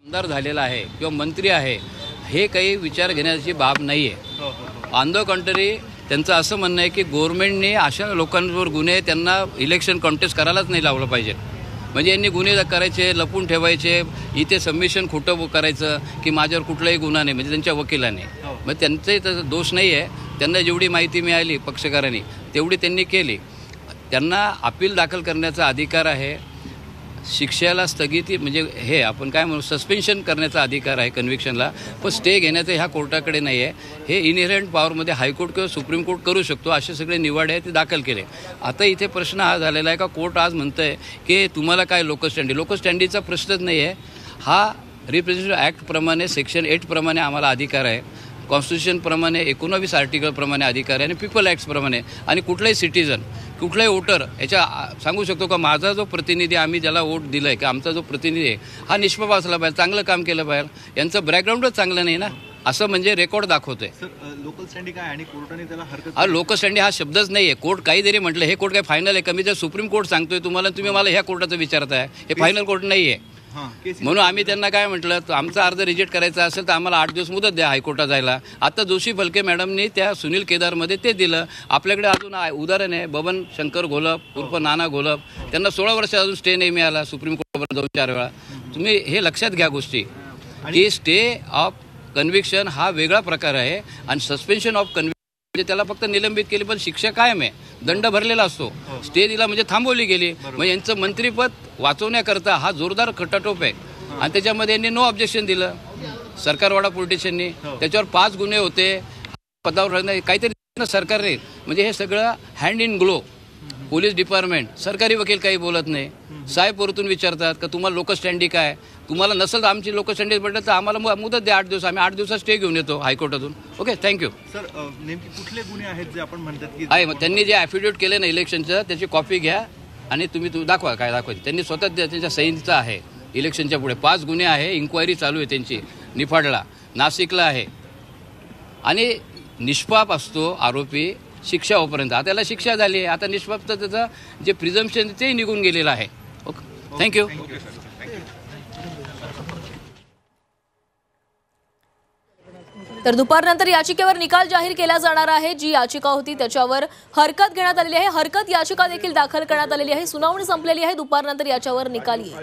आमदार झालेला आहे किंवा मंत्री आहे हे काही विचार घेण्याची बाब नाही आहे. ऑन द कॉन्ट्ररी त्यांचं असं म्हणणं आहे की गव्हर्नमेंटने अशा लोकांवर गुन्हे त्यांना इलेक्शन कॉन्टेस्ट करायलाच नाही लावलं पाहिजे. म्हणजे यांनी गुन्हे करायचे, लपून ठेवायचे, इथे सबमिशन खोटं करायचं की माझ्यावर कुठलाही गुन्हा नाही, म्हणजे त्यांच्या वकिलाने. मग त्यांचाही तसं दोष नाही आहे. त्यांना जेवढी माहिती मिळाली पक्षकारांनी तेवढी त्यांनी केली. त्यांना अपील दाखल करण्याचा अधिकार आहे. शिक्षेला स्थगिती म्हणजे हे आपण काय म्हणू सस्पेन्शन करण्याचा अधिकार आहे कन्व्हिक्शनला, पण स्टे घेण्याचं ह्या कोर्टाकडे नाही आहे. हे इनहेरंट पॉवरमध्ये हायकोर्ट किंवा सुप्रीम कोर्ट करू शकतो. असे सगळे निवाडे आहेत ते दाखल केले. आता इथे प्रश्न हा झालेला आहे का कोर्ट आज म्हणतं आहे की तुम्हाला काय लोकल स्टँडीचा प्रश्नच नाही आहे. हा रिप्रेझेंटेटिव्ह ॲक्टप्रमाणे सेक्शन 8 प्रमाणे आम्हाला अधिकार आहे. कॉन्स्टिट्यूशनप्रमाणे 19 आर्टिकलप्रमाणे अधिकार आहे आणि पीपल ॲक्ट्सप्रमाणे. आणि कुठलाही सिटीजन कुठलाही वोटर याच्या सांगू शकतो का माझा जो प्रतिनिधी आम्ही ज्याला वोट दिलं आहे की आमचा जो प्रतिनिधी आहे हा निष्पाप असला पाहिजे, चांगलं काम केलं पाहिजे. यांचं बॅकग्राऊंडच चांगलं नाही ना, असं म्हणजे रेकॉर्ड दाखवतोय. लोकल स्टँडी काय आणि कोर्टाने त्याला हरकत लोकल स्टँडी हा शब्दच नाही आहे. कोर्ट काही जरी म्हटलं हे कोर्ट काय फायनल आहे का? मी जर सुप्रीम कोर्ट सांगतोय तुम्हाला, तुम्ही मला ह्या कोर्टाचं विचारताय. हे फायनल कोर्ट नाही आहे. म्हणून आम्ही त्यांना काय म्हटलं, आमचा अर्ज रिजेक्ट करायचा असेल तर आम्हाला 8 दिवस मुदत द्या हायकोर्टात जायला. आता जोशी फलके मॅडमनी त्या सुनील केदारमध्ये ते दिलं. आपल्याकडे अजून उदाहरण आहे बबन शंकर घोलप उर्फ नाना घोलप, त्यांना 16 वर्ष अजून स्टे नाही मिळाला सुप्रीम कोर्टापर्यंत जाऊन 4 वेळा. तुम्ही हे लक्षात घ्या गोष्टी की स्टे ऑफ कन्व्हिक्शन हा वेगळा प्रकार आहे आणि सस्पेन्शन ऑफ कन्व्हिक्शन म्हणजे त्याला फक्त निलंबित केली पण शिक्षा कायम आहे, दंड भरलेला असतो. स्टे दिला म्हणजे थांबवली गेली. मग यांचं मंत्रीपद वाचवण्याकरता हा जोरदार खटाटोप आहे. आणि त्याच्यामध्ये यांनी नो ऑब्जेक्शन दिलं सरकारवाडा पॉलिटिशियननी. त्याच्यावर 5 गुन्हे होते, पदावर काहीतरी सरकारने. म्हणजे हे सगळं hand in glow. Police department, सरकारी वकील काही बोलत नाही. साहेब वरतून विचारतात का तुम्हाला लोकल स्टँडी काय, तुम्हाला नसेल तर आमची लोकल स्टँडी पडलं तर आम्हाला मुदत द्या 8 दिवस. आम्ही 8 दिवसात स्टे घेऊन येतो हायकोर्टातून. Okay, thank you. सर नेमके कुठले गुन्हे आहेत जे आपण म्हणतात की आहे? मग त्यांनी जे ॲफिडेविट केले ना इलेक्शनचं त्याची कॉपी घ्या आणि तुम्ही दाखवा काय दाखवायची. त्यांनी स्वतः त्यांच्या सहीचं आहे. इलेक्शनच्या पुढे 5 गुन्हे आहे, इन्क्वायरी चालू आहे त्यांची. निफाडला, नाशिकला आहे. आणि निष्पाप असतो आरोपी शिक्षा होईपर्यंत. आता त्याला शिक्षा झाली आहे, आता निष्पाप तर त्याचं जे प्रिझम्पशन तेही निघून गेलेलं आहे. Okay, thank you. तर दुपारनंतर याचिकेवर निकाल जाहीर केला जाणार आहे. जी याचिका होती त्याच्यावर हरकत घेण्यात आलेली आहे. हरकत याचिका देखील दाखल करण्यात आलेली आहे. सुनावणी संपलेली आहे. दुपारनंतर याच्यावर निकाल येईल.